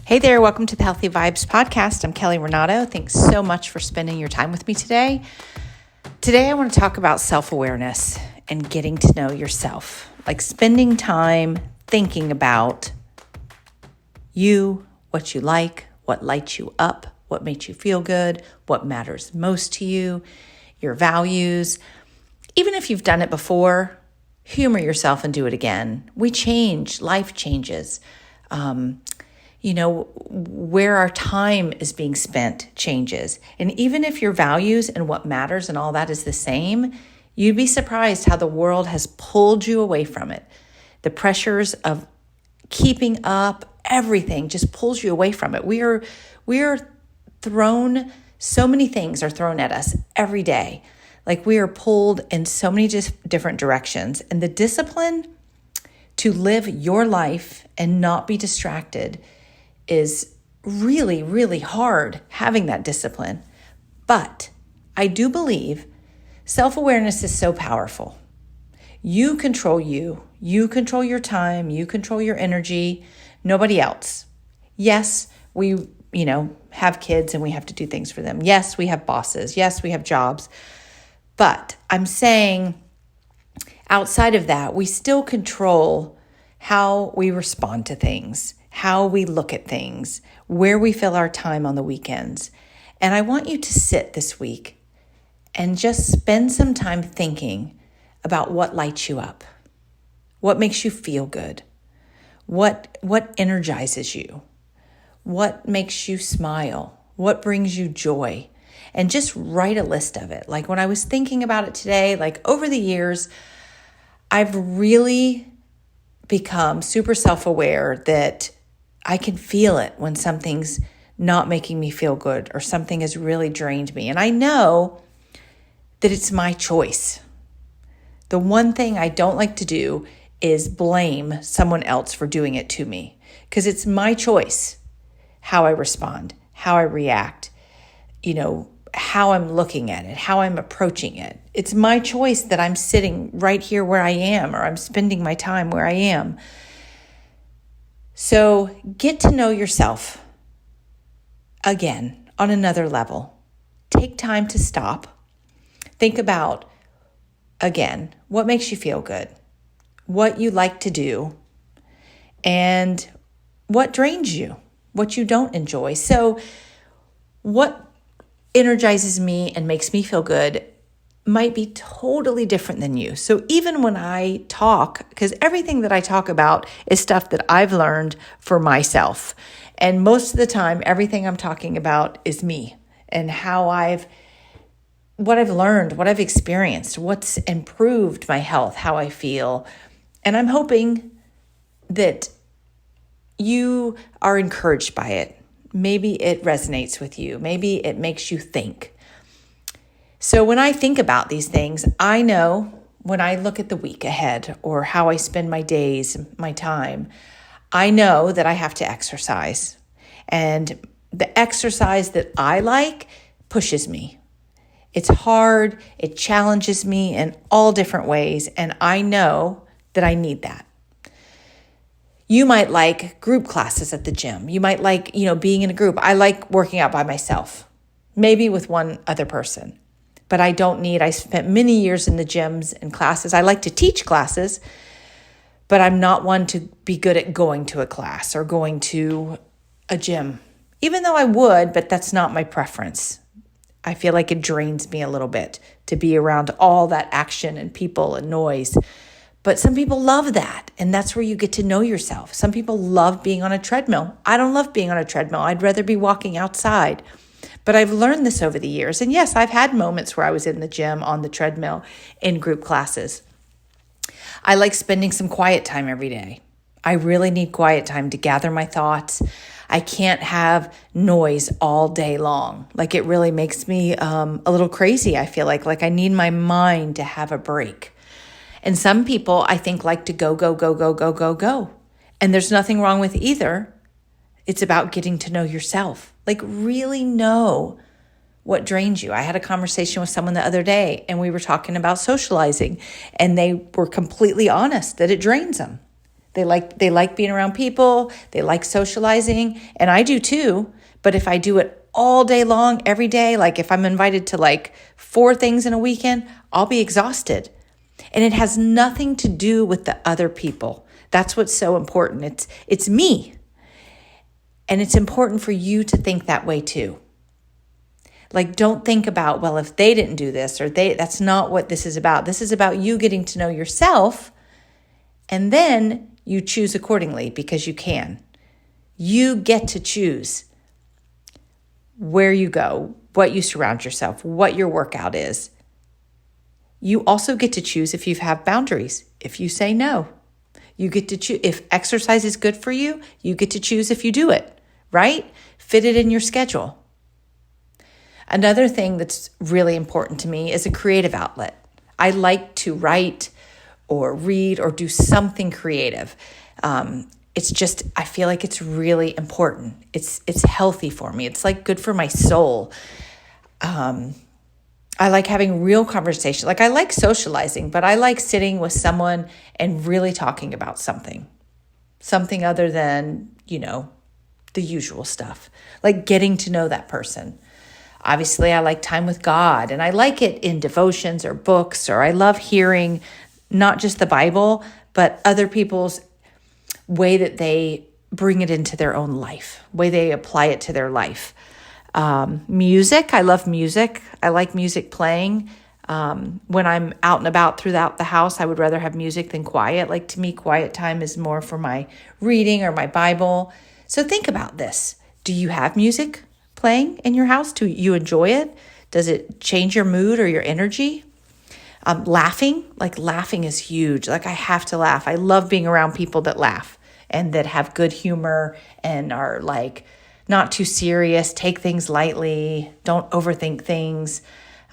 Hey there, welcome to the Healthy Vibes podcast. I'm Kelly Renato. Thanks so much for spending your time with me today. Today I want to talk about self-awareness and getting to know yourself, like spending time thinking about you, what you like, what lights you up, what makes you feel good, what matters most to you, your values. Even if you've done it before, humor yourself and do it again. We change, life changes. Where our time is being spent changes. And even if your values and what matters and all that is the same, you'd be surprised how the world has pulled you away from it. The pressures of keeping up, everything just pulls you away from it. We are thrown, so many things are thrown at us every day. Like we are pulled in so many different directions. And the discipline to live your life and not be distracted is really, really hard, having that discipline. But I do believe self-awareness is so powerful. You control you. You control your time. You control your energy. Nobody else. Yes, we, have kids and we have to do things for them. Yes, we have bosses. Yes, we have jobs. But I'm saying outside of that, we still control how we respond to things, how we look at things, where we fill our time on the weekends. And I want you to sit this week and just spend some time thinking about what lights you up, what makes you feel good, what energizes you, what makes you smile, what brings you joy, and just write a list of it. Like when I was thinking about it today, like over the years, I've really become super self-aware that I can feel it when something's not making me feel good or something has really drained me. And I know that it's my choice. The one thing I don't like to do is blame someone else for doing it to me, because it's my choice how I respond, how I react, how I'm looking at it, how I'm approaching it. It's my choice that I'm sitting right here where I am, or I'm spending my time where I am. So get to know yourself again on another level. Take time to stop. Think about, again, what makes you feel good, what you like to do, and what drains you, what you don't enjoy. So what energizes me and makes me feel good might be totally different than you. So even when I talk, because everything that I talk about is stuff that I've learned for myself. And most of the time, everything I'm talking about is me and what I've learned, what I've experienced, what's improved my health, how I feel. And I'm hoping that you are encouraged by it. Maybe it resonates with you. Maybe it makes you think. So when I think about these things, I know when I look at the week ahead or how I spend my days, my time, I know that I have to exercise. And the exercise that I like pushes me. It's hard. It challenges me in all different ways. And I know that I need that. You might like group classes at the gym. You might like, being in a group. I like working out by myself, maybe with one other person. But I spent many years in the gyms and classes. I like to teach classes, but I'm not one to be good at going to a class or going to a gym, even though I would, but that's not my preference. I feel like it drains me a little bit to be around all that action and people and noise. But some people love that, and that's where you get to know yourself. Some people love being on a treadmill. I don't love being on a treadmill. I'd rather be walking outside. But I've learned this over the years. And yes, I've had moments where I was in the gym on the treadmill in group classes. I like spending some quiet time every day. I really need quiet time to gather my thoughts. I can't have noise all day long. Like it really makes me a little crazy, I feel like I need my mind to have a break. And some people, I think, like to go, go, go, go, go, go, go. And there's nothing wrong with either. It's about getting to know yourself. Like really know what drains you. I had a conversation with someone the other day and we were talking about socializing and they were completely honest that it drains them. They like being around people. They like socializing, and I do too. But if I do it all day long, every day, like if I'm invited to like 4 things in a weekend, I'll be exhausted. And it has nothing to do with the other people. That's what's so important. It's me. And it's important for you to think that way too. Like, don't think about, well, if they didn't do this or that's not what this is about. This is about you getting to know yourself, and then you choose accordingly because you can. You get to choose where you go, what you surround yourself, what your workout is. You also get to choose if you have boundaries, if you say no. You get to choose if exercise is good for you, you get to choose if you do it, right? Fit it in your schedule. Another thing that's really important to me is a creative outlet. I like to write or read or do something creative. It's just, I feel like it's really important. It's healthy for me. It's like good for my soul. I like having real conversation. Like I like socializing, but I like sitting with someone and really talking about something other than, the usual stuff, like getting to know that person. Obviously, I like time with God, and I like it in devotions or books, or I love hearing not just the Bible, but other people's way that they bring it into their own life, way they apply it to their life. Music, I love music. I like music playing. When I'm out and about throughout the house, I would rather have music than quiet. Like to me, quiet time is more for my reading or my Bible. So think about this. Do you have music playing in your house? Do you enjoy it? Does it change your mood or your energy? Laughing is huge. Like I have to laugh. I love being around people that laugh and that have good humor and are like not too serious, take things lightly, don't overthink things.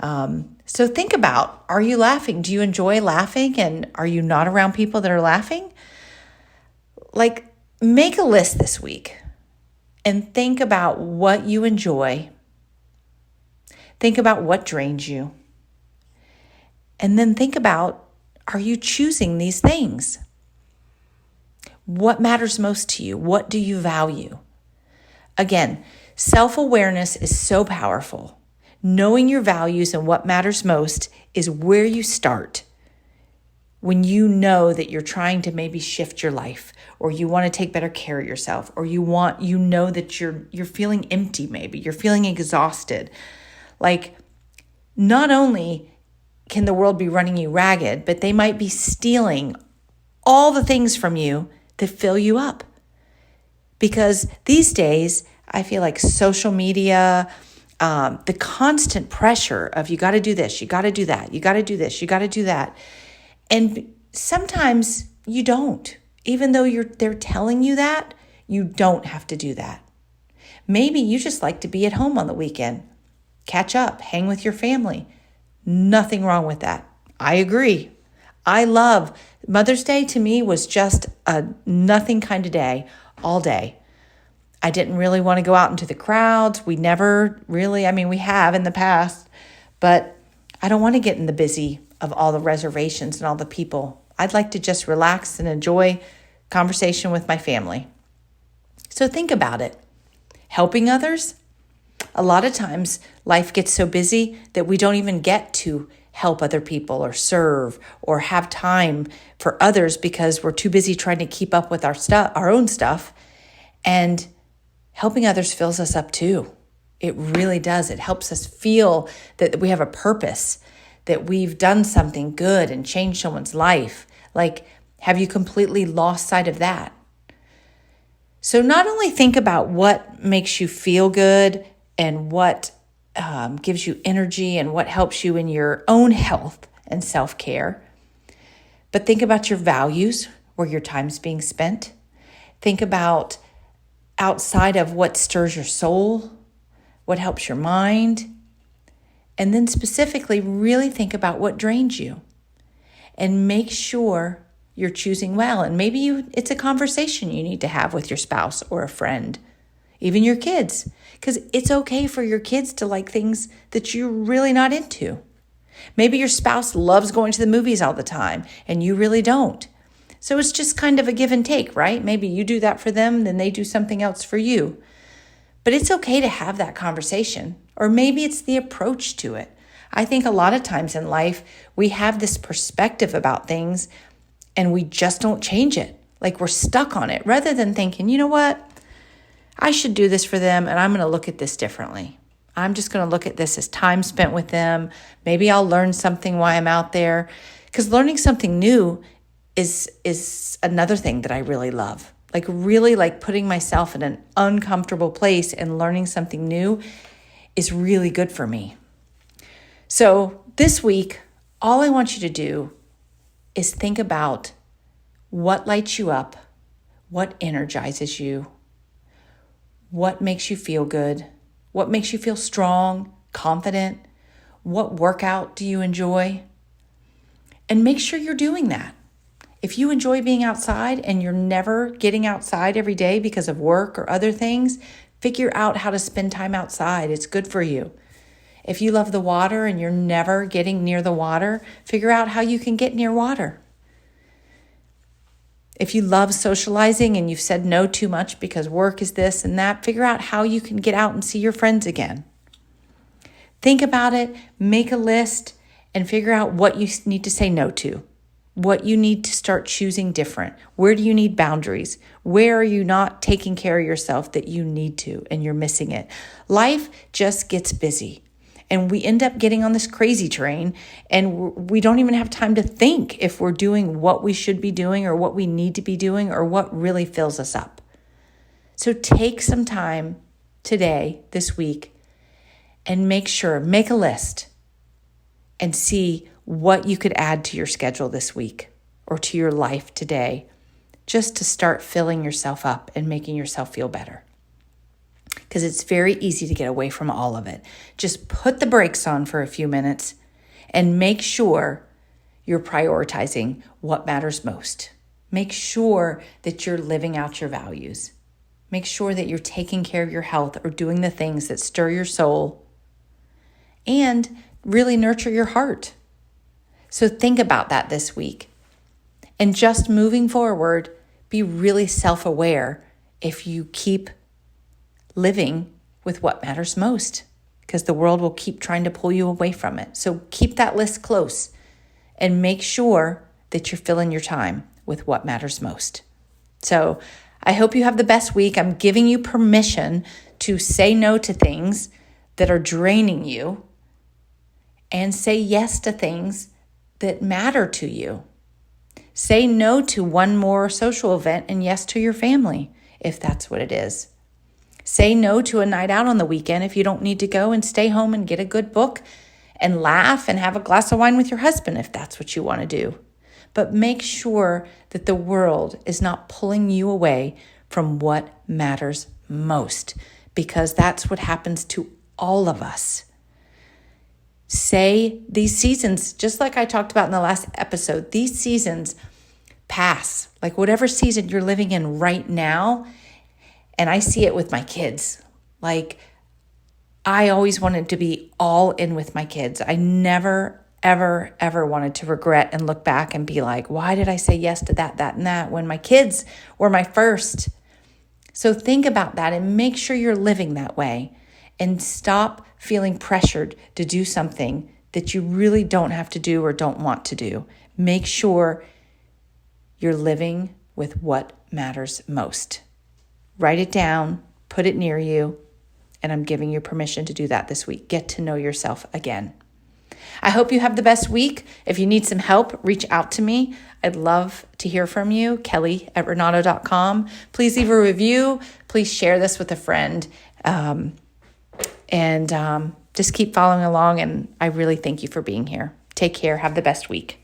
So think about, are you laughing? Do you enjoy laughing? And are you not around people that are laughing? Like make a list this week and think about what you enjoy. Think about what drains you. And then think about, are you choosing these things? What matters most to you? What do you value? Again, self-awareness is so powerful. Knowing your values and what matters most is where you start. When you know that you're trying to maybe shift your life, or you want to take better care of yourself, or you know that you're feeling empty, maybe you're feeling exhausted. Like not only can the world be running you ragged, but they might be stealing all the things from you that fill you up. Because these days, I feel like social media, the constant pressure of you got to do this, you got to do that, you got to do this, you got to do that. And sometimes you don't. Even though they're telling you that, you don't have to do that. Maybe you just like to be at home on the weekend. Catch up, hang with your family. Nothing wrong with that. I agree. I love Mother's Day. To me was just a nothing kind of day all day. I didn't really want to go out into the crowds. We never really, we have in the past, but I don't want to get in the busy of all the reservations and all the people. I'd like to just relax and enjoy conversation with my family. So think about it. Helping others? A lot of times life gets so busy that we don't even get to help other people or serve or have time for others because we're too busy trying to keep up with our own stuff. And helping others fills us up too. It really does. It helps us feel that we have a purpose, that we've done something good and changed someone's life. Like, have you completely lost sight of that? So not only think about what makes you feel good and what gives you energy and what helps you in your own health and self-care, but think about your values, where your time's being spent. Think about outside of what stirs your soul, what helps your mind, and then specifically really think about what drains you and make sure you're choosing well. And maybe it's a conversation you need to have with your spouse or a friend, even your kids, because it's okay for your kids to like things that you're really not into. Maybe your spouse loves going to the movies all the time and you really don't. So it's just kind of a give and take, right? Maybe you do that for them, then they do something else for you. But it's okay to have that conversation, or maybe it's the approach to it. I think a lot of times in life, we have this perspective about things and we just don't change it. Like we're stuck on it rather than thinking, you know what? I should do this for them and I'm going to look at this differently. I'm just going to look at this as time spent with them. Maybe I'll learn something while I'm out there. Because learning something new is another thing that I really love. Like really like putting myself in an uncomfortable place and learning something new is really good for me. So this week, all I want you to do is think about what lights you up, what energizes you, what makes you feel good, what makes you feel strong, confident, what workout do you enjoy? And make sure you're doing that. If you enjoy being outside and you're never getting outside every day because of work or other things, figure out how to spend time outside. It's good for you. If you love the water and you're never getting near the water, figure out how you can get near water. If you love socializing and you've said no too much because work is this and that, figure out how you can get out and see your friends again. Think about it, make a list, and figure out what you need to say no to, what you need to start choosing different. Where do you need boundaries? Where are you not taking care of yourself that you need to and you're missing it? Life just gets busy. And we end up getting on this crazy train and we don't even have time to think if we're doing what we should be doing or what we need to be doing or what really fills us up. So take some time today, this week, and make a list and see what you could add to your schedule this week or to your life today, just to start filling yourself up and making yourself feel better. Because it's very easy to get away from all of it. Just put the brakes on for a few minutes and make sure you're prioritizing what matters most. Make sure that you're living out your values. Make sure that you're taking care of your health or doing the things that stir your soul and really nurture your heart. So think about that this week. And just moving forward, be really self-aware if you keep living with what matters most, because the world will keep trying to pull you away from it. So keep that list close and make sure that you're filling your time with what matters most. So I hope you have the best week. I'm giving you permission to say no to things that are draining you and say yes to things that matter to you. Say no to one more social event and yes to your family, if that's what it is. Say no to a night out on the weekend if you don't need to go, and stay home and get a good book and laugh and have a glass of wine with your husband if that's what you want to do. But make sure that the world is not pulling you away from what matters most, because that's what happens to all of us. Say these seasons, just like I talked about in the last episode, these seasons pass. Like whatever season you're living in right now. And I see it with my kids. Like, I always wanted to be all in with my kids. I never, ever, ever wanted to regret and look back and be like, why did I say yes to that, and that when my kids were my first? So think about that and make sure you're living that way, and stop feeling pressured to do something that you really don't have to do or don't want to do. Make sure you're living with what matters most. Write it down, put it near you, and I'm giving you permission to do that this week. Get to know yourself again. I hope you have the best week. If you need some help, reach out to me. I'd love to hear from you, kelly@renato.com. Please leave a review. Please share this with a friend. And just keep following along, and I really thank you for being here. Take care. Have the best week.